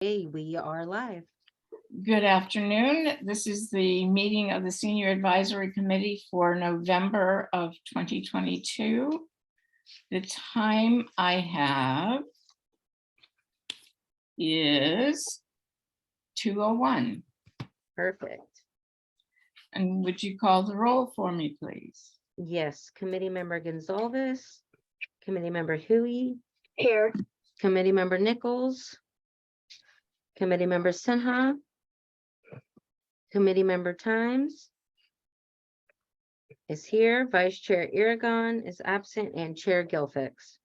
Hey, we are live. Good afternoon. This is the meeting of the Senior Advisory Committee for November of 2022. The time I have is 2:01. Perfect. And would you call the roll for me, please? Yes, Committee Member Gonzalez, Committee Member Huey, Here. Committee Member Nichols, Committee Member Sinha, Committee Member Times is here, Vice Chair Aragon is absent, and Chair Gilfix.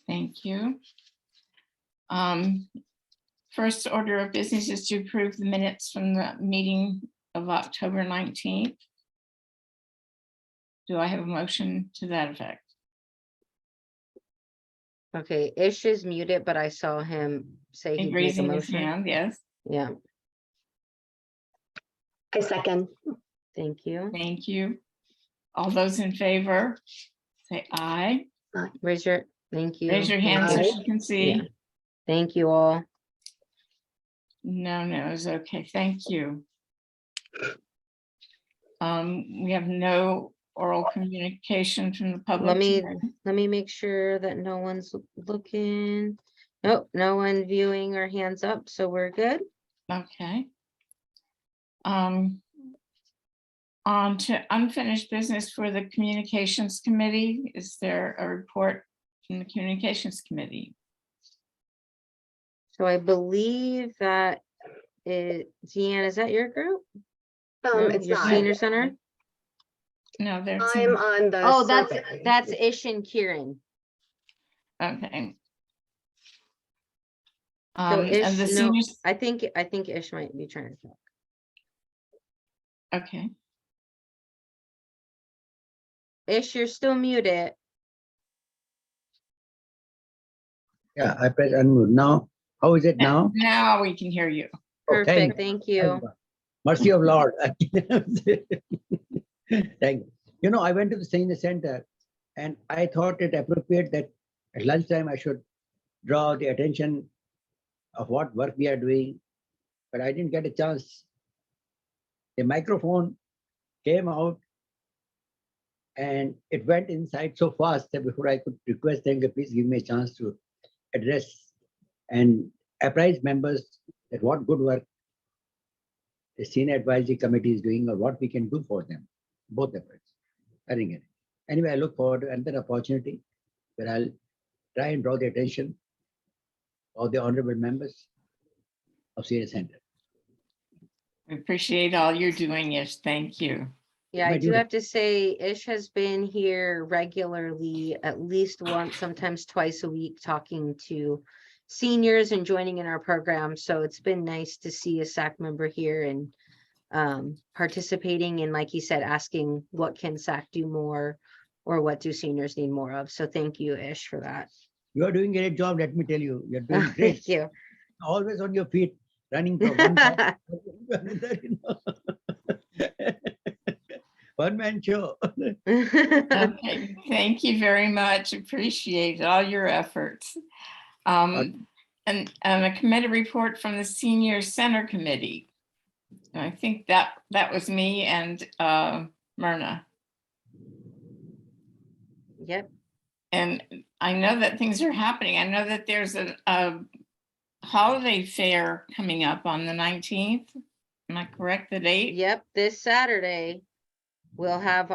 Thank you. First order of business is to approve the minutes from the meeting of October 19th. Do I have a motion to that effect? Okay, Ish is muted, but I saw him say he'd make a Raising his motion. hand, yes. Yeah, I second. thank you. Thank you. All those in favor, say aye. Raise your, thank you. Raise your hand so she can see. Yeah. Thank you all. No, it's okay. Thank you. We have no oral communication from the public. Let me make sure that no one's looking. Nope, no one viewing or hands up, so we're good. Okay. On to unfinished business for the Communications Committee. Is there a report from the Communications Committee? So I believe that Deanne, is that your group? It's Your not. Senior Center? No, there's. I'm on the. Oh, survey. that's Ish and Kieran. Okay. So And the Ish, no, seniors, I think Ish might be trying to talk. okay. Ish, you're still muted. Yeah, I press unmute now. How is it now? Now we can hear you. Oh, Perfect, thank you. Mercy of Lord. Thank you. You know, I went to the senior center and I thought it appropriate that at lunchtime I should draw the attention of what work we are doing, but I didn't get a chance. The microphone came out and it went inside so fast that before I could request them to please give me a chance to address and apprise members that what good work the Senior Advisory Committee is doing or what we can do for them, both efforts. I didn't get it. Anyway, I look forward to another opportunity where I'll try and draw the attention of the honorable members of Senior Center. We appreciate all you're doing, Ish. Thank you. Yeah, I My do duty. have to say, Ish has been here regularly, at least once, sometimes twice a week, talking to seniors and joining in our program. So it's been nice to see a SAC member here and participating, and like he said, asking what can SAC do more or what do seniors need more of. So thank you, Ish, for that. You are doing a great job, let me tell you. You're doing great. Thank you. Always on your feet, running from one side to another, you know. One man show. Okay, thank you very much. Appreciate all your efforts. And a committee report from the Senior Center Committee. I think that was me and Myrna. Yep. And I know that things are happening. I know that there's a holiday fair coming up on the 19th. Am I correct, the date? Yep, this Saturday, we'll have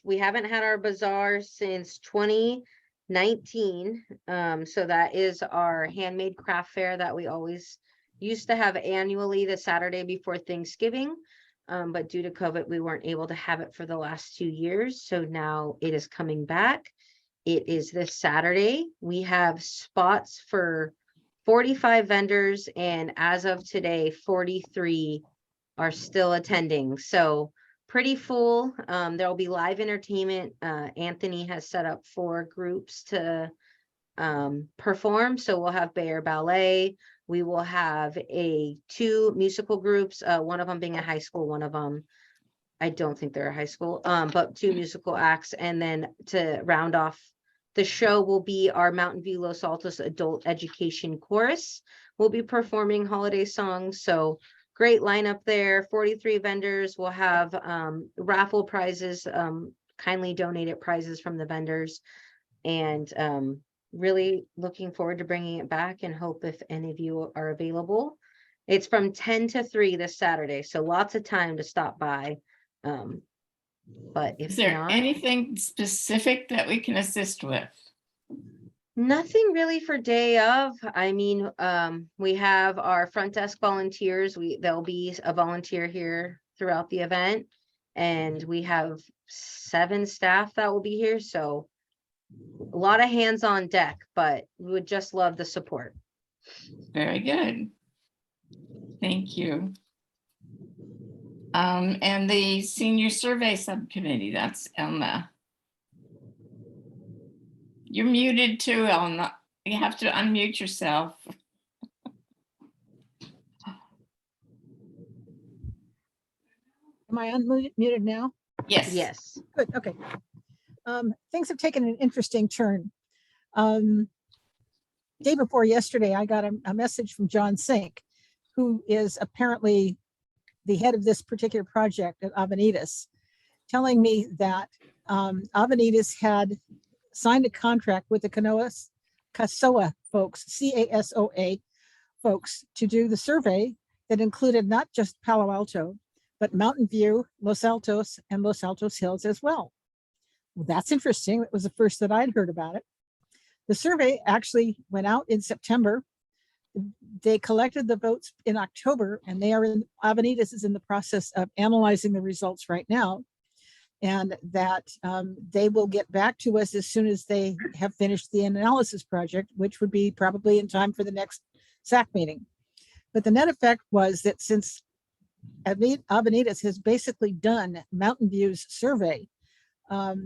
we haven't had our bazaar since 2019. So that is our handmade craft fair that we always used to have annually the Saturday before Thanksgiving. But due to COVID, we weren't able to have it for the last 2 years. So now it is coming back. It is this Saturday. We have spots for 45 vendors, and as of today, 43 are still attending. So pretty full. There'll be live entertainment. Anthony has set up 4 groups to perform. So we'll have Bayer Ballet. We will have 2 musical groups, one of them being a high school, one of them, I don't think they're a high school, but 2 musical acts. And then to round off the show will be our Mountain View Los Altos Adult Education Chorus, will be performing holiday songs. So great lineup there. 43 vendors. Will have raffle prizes, kindly donated prizes from the vendors, and really looking forward to bringing it back, and hope if any of you are available. It's from 10 to 3 this Saturday, so lots of time to stop by. But Is if there not, anything specific that we can assist with? nothing really for day of. I mean, we have our front desk volunteers. There'll be a volunteer here throughout the event, and we have 7 staff that will be here. So a lot of hands on deck, but we would just love the support. Very good. Thank you. And the senior survey subcommittee, that's Elna. You're muted too, Elna. You have to unmute yourself. Am I unmuted now? Yes. Yes. Good, okay. Things have taken an interesting turn. Day before yesterday, I got a message from John Sink, who is apparently the head of this particular project at Avenidas, telling me that Avenidas had signed a contract with the CASOA folks, C-A-S-O-A folks, to do the survey that included not just Palo Alto, but Mountain View, Los Altos, and Los Altos Hills as well. Well, that's interesting. That was the first that I'd heard about it. The survey actually went out in September. They collected the votes in October, and Avenidas is in the process of analyzing the results right now, and that they will get back to us as soon as they have finished the analysis project, which would be probably in time for the next SAC meeting. But the net effect was that since Avenidas has basically done Mountain View's survey, our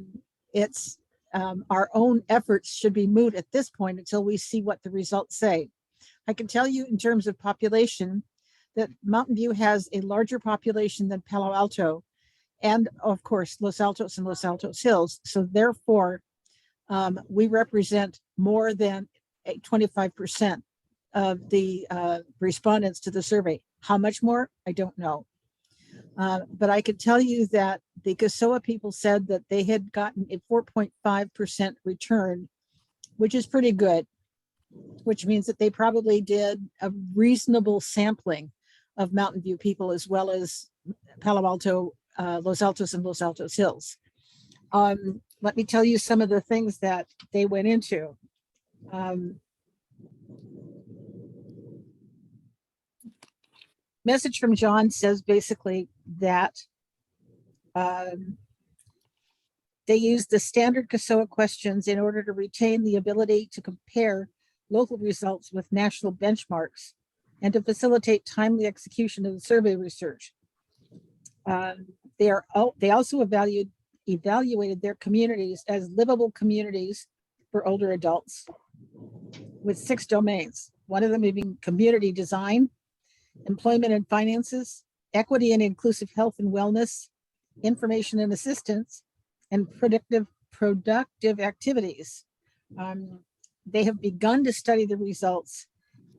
own efforts should be moot at this point until we see what the results say. I can tell you in terms of population that Mountain View has a larger population than Palo Alto, and of course, Los Altos and Los Altos Hills. So therefore, we represent more than 25% of the respondents to the survey. How much more? I don't know. But I could tell you that the CASOA people said that they had gotten a 4.5% return, which is pretty good, which means that they probably did a reasonable sampling of Mountain View people as well as Palo Alto, Los Altos, and Los Altos Hills. Let me tell you some of the things that they went into. Message from John says basically that they use the standard CASOA questions in order to retain the ability to compare local results with national benchmarks and to facilitate timely execution of the survey research. They also evaluated their communities as livable communities for older adults with 6 domains. One of them being community design, employment and finances, equity and inclusive health and wellness, information and assistance, and productive activities. They have begun to study the results,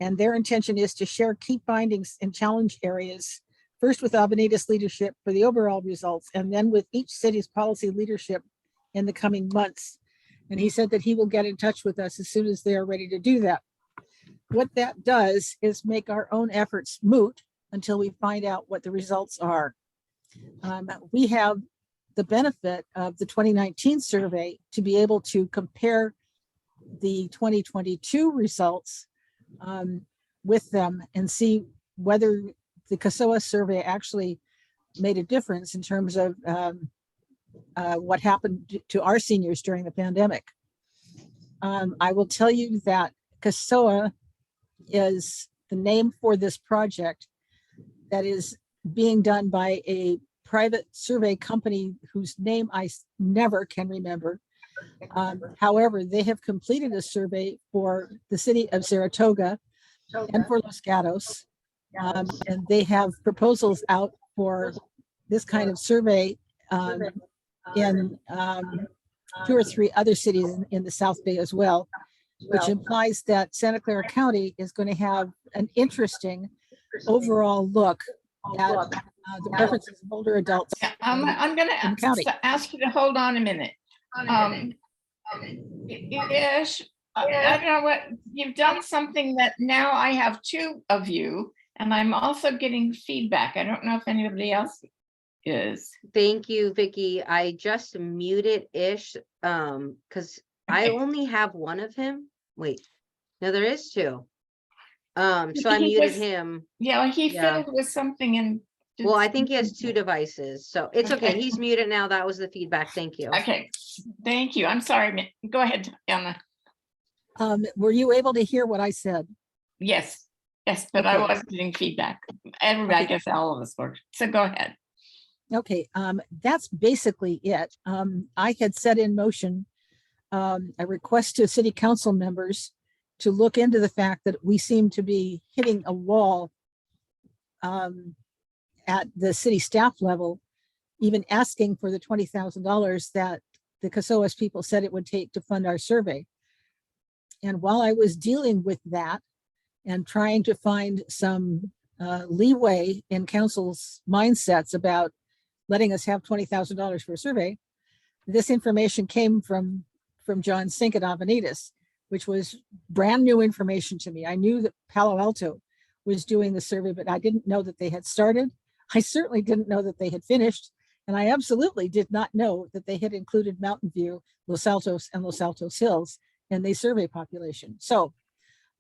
and their intention is to share key findings and challenge areas, first with Avenidas leadership for the overall results, and then with each city's policy leadership in the coming months. And he said that he will get in touch with us as soon as they are ready to do that. What that does is make our own efforts moot until we find out what the results are. We have the benefit of the 2019 survey to be able to compare the 2022 results with them and see whether the CASOA survey actually made a difference in terms of what happened to our seniors during the pandemic. I will tell you that CASOA is the name for this project that is being done by a private survey company whose name I never can remember. However, they have completed a survey for the city of Saratoga and for Los Gatos. And they have proposals out for this kind of survey in 2 or 3 other cities in the South Bay as well. which implies that Santa Clara County is going to have an interesting overall look at the preferences of older adults. Yeah, I'm gonna in the county. ask you to hold on a minute. Ish, I don't know what, you've done something that now I have two of you, and I'm also getting feedback. I don't know if anybody else is. Thank you, Vicky. I just muted Ish, because I Okay. only have one of him. Wait, no, there is two. So I He muted just- him. Yeah, he Yeah. fiddled with something and. did Well, I think he has two something. devices, so it's okay. Okay. He's muted now. That was the feedback. Thank you. Okay, thank you. I'm sorry. Go ahead, Anna. Were you able to hear what I said? Yes, but I Okay. was getting feedback. Everybody, I Okay. guess all of us were. So go ahead. Okay, that's basically it. I had set in motion a request to city council members to look into the fact that we seem to be hitting a wall at the city staff level, even asking for the $20,000 that the CASOAS people said it would take to fund our survey. And while I was dealing with that and trying to find some leeway in council's mindsets about letting us have $20,000 for a survey, this information came from John Sink at Avenidas, which was brand new information to me. I knew that Palo Alto was doing the survey, but I didn't know that they had started. I certainly didn't know that they had finished. And I absolutely did not know that they had included Mountain View, Los Altos, and Los Altos Hills in the survey population. So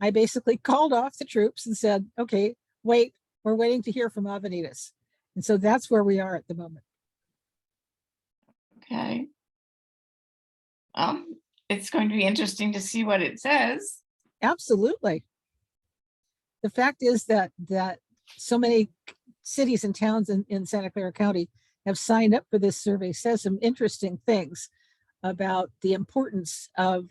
I basically called off the troops and said, okay, wait, we're waiting to hear from Avenidas. And so that's where we are at the moment. Okay. It's going to be interesting to see what it says. Absolutely. The fact is that so many cities and towns in Santa Clara County have signed up for this survey says some interesting things about the importance of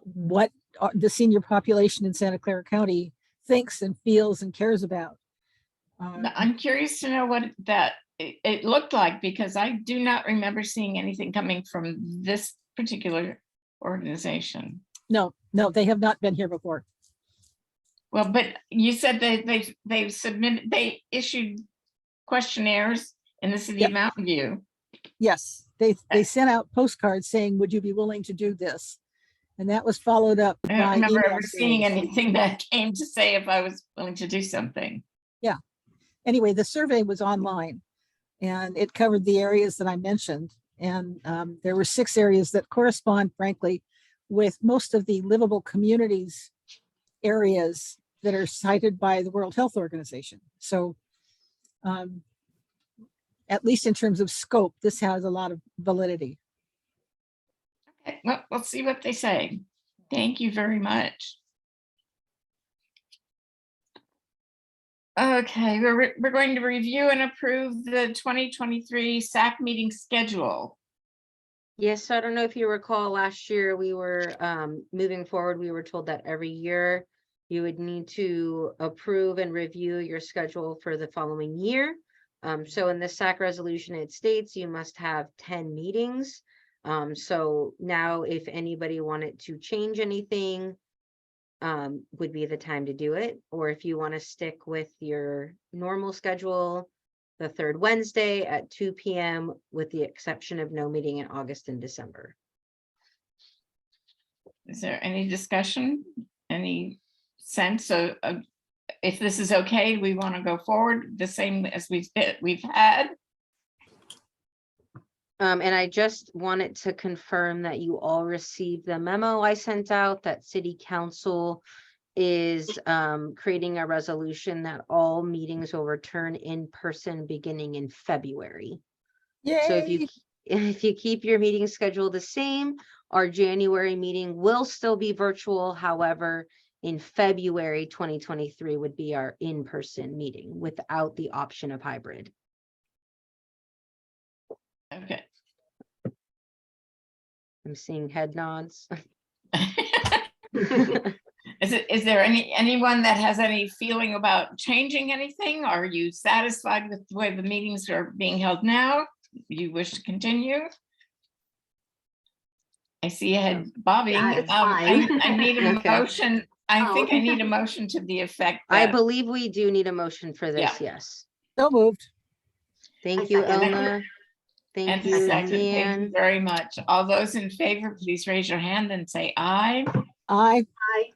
what the senior population in Santa Clara County thinks and feels and cares about. I'm curious to know what it looked like, because I do not remember seeing anything coming from this particular organization. No, they have not been here before. Well, but you said they issued questionnaires in the city Yep. of Mountain View. Yes, they sent out postcards saying, would you be willing to do this? And that was followed up I don't by remember email ever seeing series. anything that came to say if I was willing to do something. Anyway, the survey was online and it covered the areas that I mentioned. And there were 6 areas that correspond, frankly, with most of the livable communities areas that are cited by the World Health Organization. So at least in terms of scope, this has a lot of validity. Okay, well, we'll see what they say. Thank you very much. Okay, we're going to review and approve the 2023 SAC meeting schedule. Yes, so I don't know if you recall last year, we were moving forward, we were told that every year you would need to approve and review your schedule for the following year. So in the SAC resolution, it states you must have 10 meetings. So now if anybody wanted to change anything, would be the time to do it. Or if you want to stick with your normal schedule, the 3rd Wednesday at 2 p.m. with the exception of no meeting in August and December. Is there any discussion, any sense of if this is okay, we want to go forward the same as we've had? And I just wanted to confirm that you all received the memo I sent out that City Council is creating a resolution that all meetings will return in person beginning in February. So if you keep your meeting schedule the same, our January meeting will still be virtual. However, in February 2023 would be our in-person meeting without the option of hybrid. Okay. I'm seeing head nods. Is there anyone that has any feeling about changing anything? Are you satisfied with the way the meetings are being held now? Do you wish to continue? I see a head bobbing. Yeah, it's I fine. need a Okay. motion. I Oh. think I need a motion to the effect I that, believe we do need a motion for this, Yeah. yes. So moved. Thank I you, second. Elma. Thank and you, second, thank you Leanne. very much. All those in favor, please raise your hand and say aye. Aye. Hi.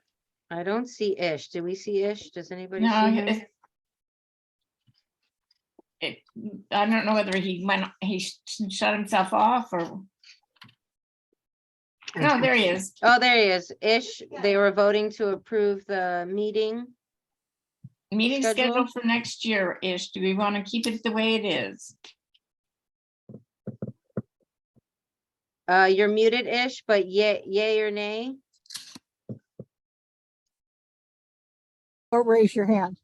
I don't see Ish. Do we see Ish? Does anybody No, see him? I don't know whether he shut himself off or. No, there he is. Oh, there he is. Ish, they were voting to approve the meeting. Meeting Schedule? scheduled for next year-ish. Do we want to keep it the way it is? You're muted, Ish, but yay or nay? Or raise your hand.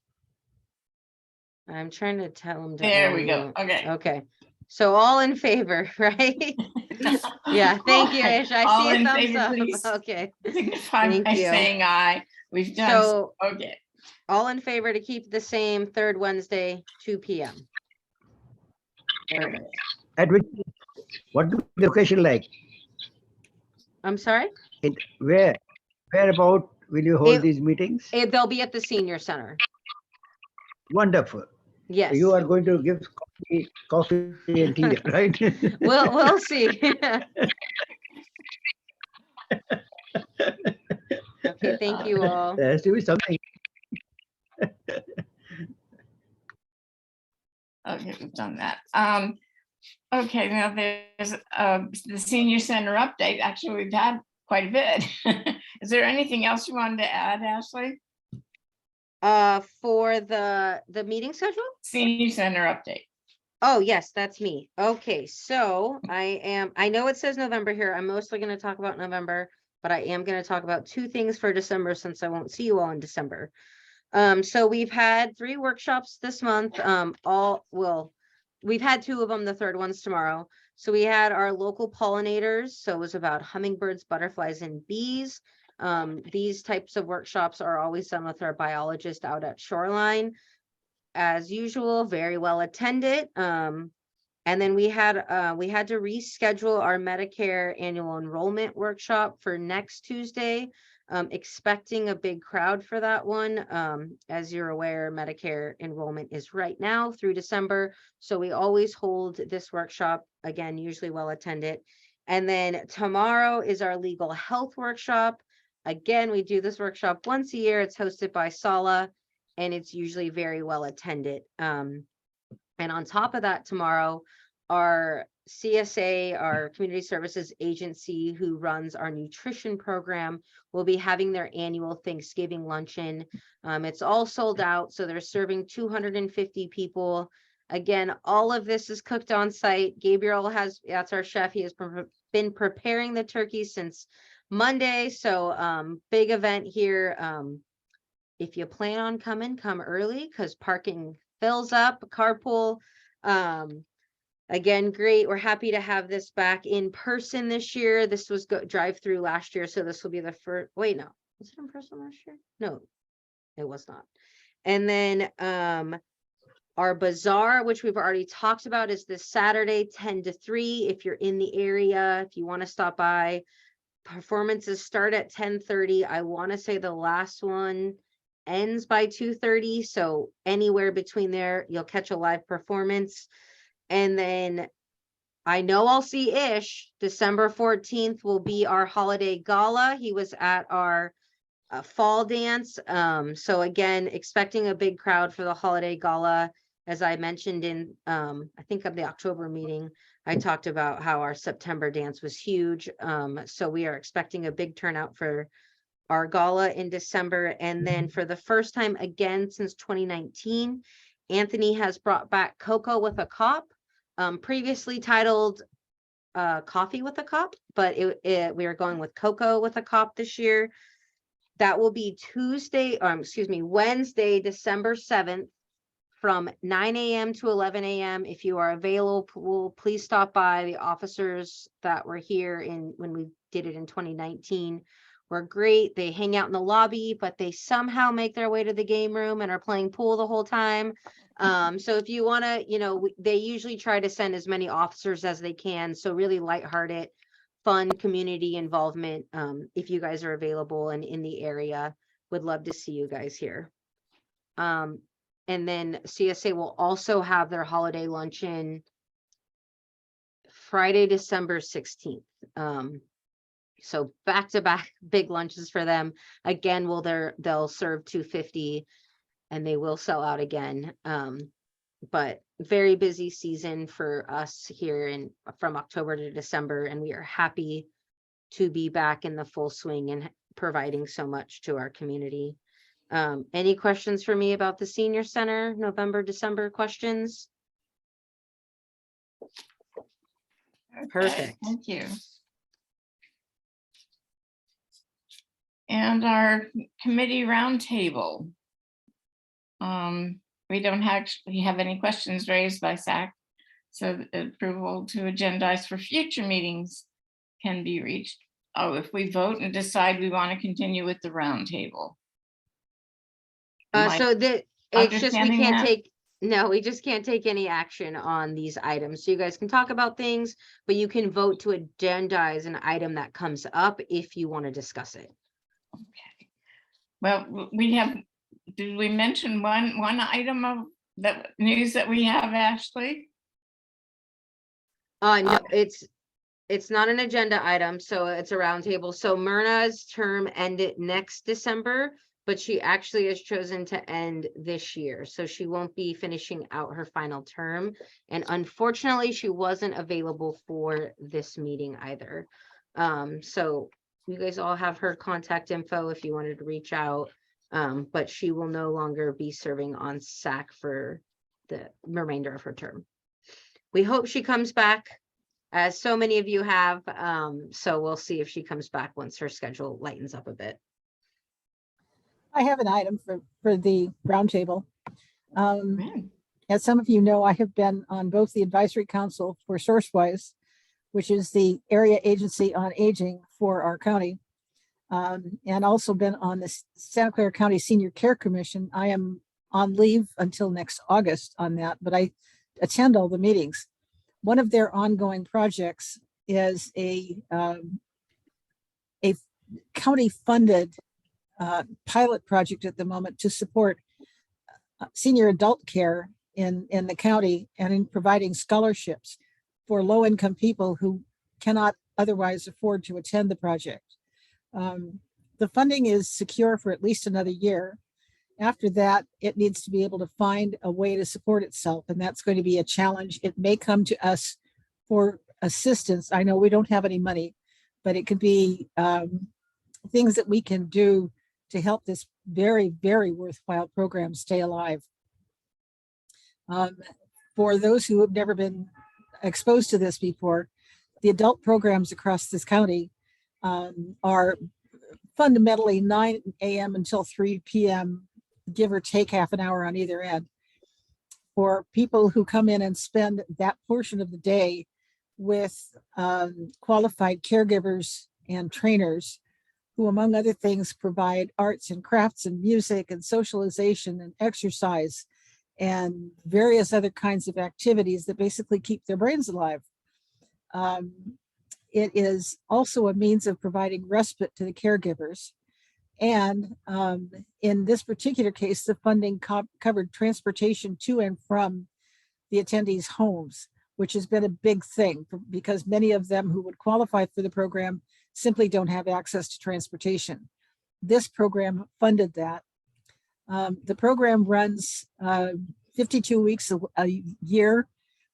I'm trying to tell him to. There we go. unmute. Okay. Okay, so all in favor, right? Yeah, thank you, Ish. I All see a in thumbs favor, up. please Okay, signify Thank by you. saying aye. We've done, so okay. all in favor to keep the same third Wednesday, 2 p.m. Perfect. At which, what do the location like? I'm sorry? Where about will you hold It- these meetings? They'll be at the senior center. Wonderful. Yes. You are going to give coffee and tea, there, right? We'll see. Okay, thank you all. There has to be something. Okay, we've done that. Okay, now there's the senior center update. Actually, we've had quite a bit. Is there anything else you wanted to add, Ashley? For the meeting schedule? Senior center update. Oh, yes, that's me. Okay, so I know it says November here. I'm mostly going to talk about November, but I am going to talk about 2 things for December since I won't see you all in December. So we've had 3 workshops this month. We've had 2 of them, the third one's tomorrow. So we had our local pollinators. So it was about hummingbirds, butterflies, and bees. These types of workshops are always done with our biologist out at Shoreline. As usual, very well attended. And then we had to reschedule our Medicare annual enrollment workshop for next Tuesday. Expecting a big crowd for that one. As you're aware, Medicare enrollment is right now through December. So we always hold this workshop, again, usually well attended. And then tomorrow is our legal health workshop. Again, we do this workshop once a year. It's hosted by Sala, and it's usually very well attended. And on top of that, tomorrow, our CSA, our community services agency who runs our nutrition program, will be having their annual Thanksgiving luncheon. It's all sold out, so they're serving 250 people. Again, all of this is cooked on site. Gabriel that's our chef. He has been preparing the turkey since Monday. So big event here. If you plan on coming, come early because parking fills up, carpool. Again, great. We're happy to have this back in person this year. This was drive-through last year, so this will be the first. Wait, no, was it in person last year? No, it was not. And then our bazaar, which we've already talked about, is this Saturday, 10 to 3. If you're in the area, if you want to stop by, performances start at 10:30. I want to say the last one ends by 2:30. So anywhere between there, you'll catch a live performance. And then I know I'll see Ish. December 14th will be our holiday gala. He was at our fall dance. So again, expecting a big crowd for the holiday gala. As I mentioned in, I think of the October meeting, I talked about how our September dance was huge. So we are expecting a big turnout for our gala in December. And then for the first time again since 2019, Anthony has brought back Cocoa with a Cop, previously titled Coffee with a Cop, but we are going with Cocoa with a Cop this year. That will be Wednesday, December 7th from 9 a.m. to 11 a.m. If you are available, please stop by. The officers that were here when we did it in 2019 were great. They hang out in the lobby, but they somehow make their way to the game room and are playing pool the whole time. So if you want to, they usually try to send as many officers as they can. So really lighthearted, fun community involvement. If you guys are available and in the area, would love to see you guys here. And then CSA will also have their holiday luncheon Friday, December 16th. So back to back big lunches for them. Again, they'll serve 250 and they will sell out again. But very busy season for us here from October to December, and we are happy to be back in the full swing and providing so much to our community. Any questions for me about the senior center, November, December questions? Okay, Perfect. Thank you. And our committee roundtable. We don't actually have any questions raised by SAC, so the approval to agendize for future meetings can be reached. Oh, if we vote and decide we want to continue with the roundtable. Am I So that it's just, we understanding can't that? take, no, we just can't take any action on these items. So you guys can talk about things, but you can vote to agendize an item that comes up if you want to discuss it. Okay. Well, we have, did we mention one item of that news that we have, Ashley? No, it's not an agenda item, so it's a roundtable. So Myrna's term ended next December, but she actually has chosen to end this year. So she won't be finishing out her final term. And unfortunately, she wasn't available for this meeting either. So you guys all have her contact info if you wanted to reach out. But she will no longer be serving on SAC for the remainder of her term. We hope she comes back, as so many of you have. So we'll see if she comes back once her schedule lightens up a bit. I have an item for the roundtable. Right. As some of you know, I have been on both the advisory council for SourceWise, which is the area agency on aging for our county, and also been on the Santa Clara County Senior Care Commission. I am on leave until next August on that, but I attend all the meetings. One of their ongoing projects is a county-funded pilot project at the moment to support senior adult care in the county and in providing scholarships for low-income people who cannot otherwise afford to attend the project. The funding is secure for at least another year. After that, it needs to be able to find a way to support itself, and that's going to be a challenge. It may come to us for assistance. I know we don't have any money, but it could be things that we can do to help this very, very worthwhile program stay alive. For those who have never been exposed to this before, the adult programs across this county are fundamentally 9 a.m. until 3 p.m., give or take half an hour on either end, for people who come in and spend that portion of the day with qualified caregivers and trainers who, among other things, provide arts and crafts and music and socialization and exercise and various other kinds of activities that basically keep their brains alive. It is also a means of providing respite to the caregivers. And in this particular case, the funding covered transportation to and from the attendees' homes, which has been a big thing because many of them who would qualify for the program simply don't have access to transportation. This program funded that. The program runs 52 weeks a year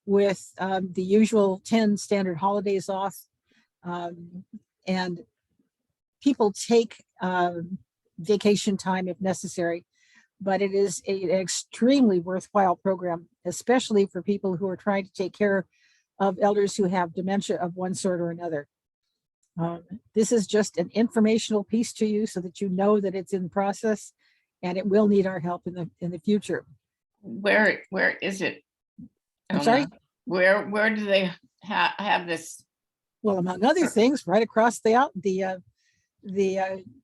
with the usual 10 standard holidays off. And people take vacation time if necessary, but it is an extremely worthwhile program, especially for people who are trying to take care of elders who have dementia of one sort or another. This is just an informational piece to you so that you know that it's in process and it will need our help in the future. Where is it? I'm sorry? Where do they have this? Well, among other things, right across the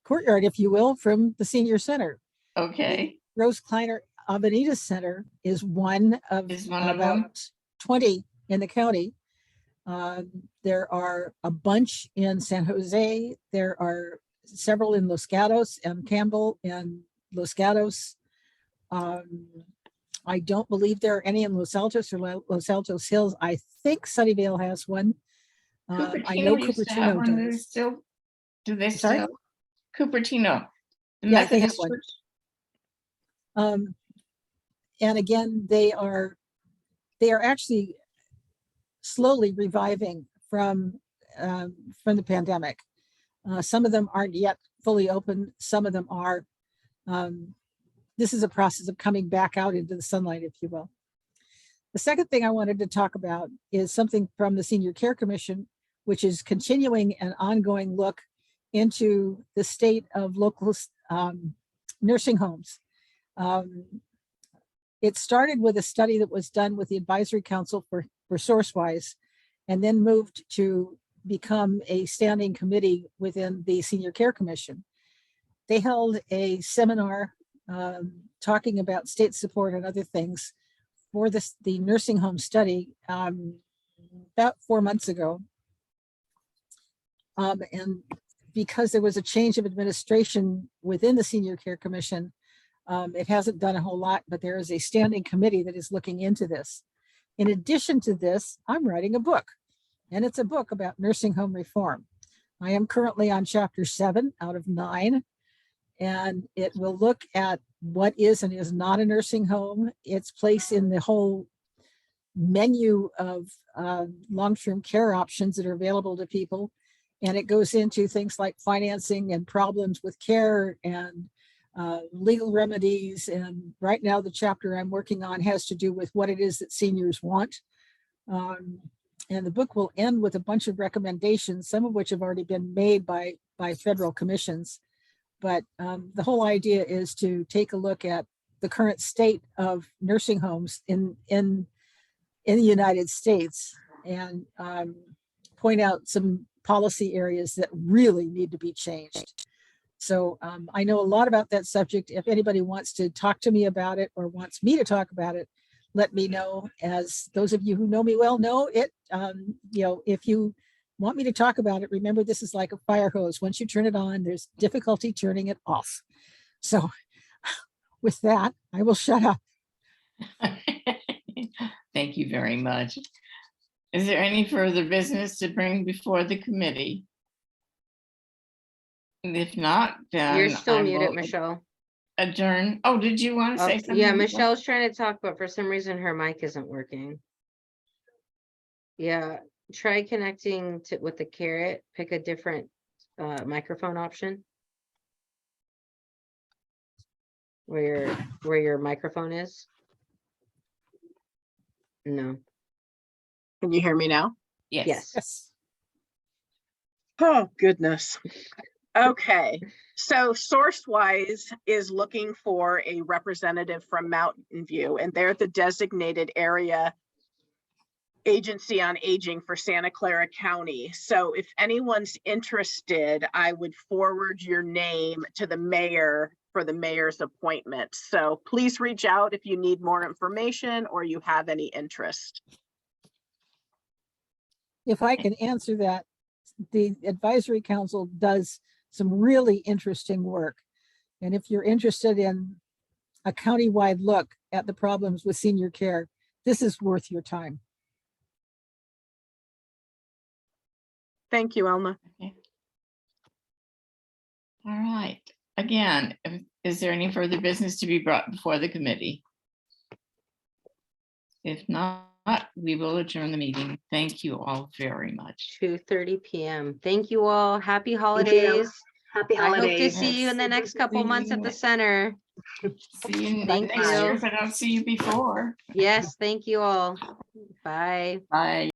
courtyard, if you will, from the senior center. Okay. Rose Kleiner Avenidas Center is one of Is one of about them? 20 in the county. There are a bunch in San Jose. There are several in Los Gatos and Campbell and Los Gatos. I don't believe there are any in Los Altos or Los Altos Hills. I think Sunnyvale has one. I know Cupertino used to have Cupertino one. Do they does. still? Do they Sorry? still? Cupertino. The Yeah, they have Methodist one. Church? And again, they are actually slowly reviving from the pandemic. Some of them aren't yet fully open. Some of them are. This is a process of coming back out into the sunlight, if you will. The second thing I wanted to talk about is something from the Senior Care Commission, which is continuing an ongoing look into the state of local nursing homes. It started with a study that was done with the Advisory Council for SourceWise, and then moved to become a standing committee within the Senior Care Commission. They held a seminar talking about state support and other things for the nursing home study about 4 months ago. And because there was a change of administration within the Senior Care Commission, it hasn't done a whole lot, but there is a standing committee that is looking into this. In addition to this, I'm writing a book, and it's a book about nursing home reform. I am currently on chapter 7 out of 9, and it will look at what is and is not a nursing home, its place in the whole menu of long-term care options that are available to people. And it goes into things like financing and problems with care and legal remedies. And right now, the chapter I'm working on has to do with what it is that seniors want. And the book will end with a bunch of recommendations, some of which have already been made by federal commissions. But the whole idea is to take a look at the current state of nursing homes in the United States and point out some policy areas that really need to be changed. So I know a lot about that subject. If anybody wants to talk to me about it or wants me to talk about it, let me know. As those of you who know me well know it, if you want me to talk about it, remember this is like a fire hose. Once you turn it on, there's difficulty turning it off. So with that, I will shut up. Thank you very much. Is there any further business to bring before the committee? And if not, then You're still I muted, will Michelle. adjourn. Oh, did you want to say Oh, something? yeah, before? Michelle's trying to talk, but for some reason her mic isn't working. Yeah, try connecting to with the carrot, pick a different microphone option. Where your microphone is. No. Can you hear me now? Yes. Yes. Oh, goodness. Okay, so SourceWise is looking for a representative from Mountain View, and they're the designated area agency on aging for Santa Clara County. So if anyone's interested, I would forward your name to the mayor for the mayor's appointment. So please reach out if you need more information or you have any interest. If I can answer that, the Advisory Council does some really interesting work. And if you're interested in a countywide look at the problems with senior care, this is worth your time. Thank you, Elma. Okay. All right. Again, is there any further business to be brought before the committee? If not, we will adjourn the meeting. Thank you all very much. 2:30 p.m. Thank you all. Happy Thank you. holidays. Happy I hope to holidays. see you in the next couple months at the center. See you Thank next year you. if I don't see you before. Yes, thank you all. Bye. Bye.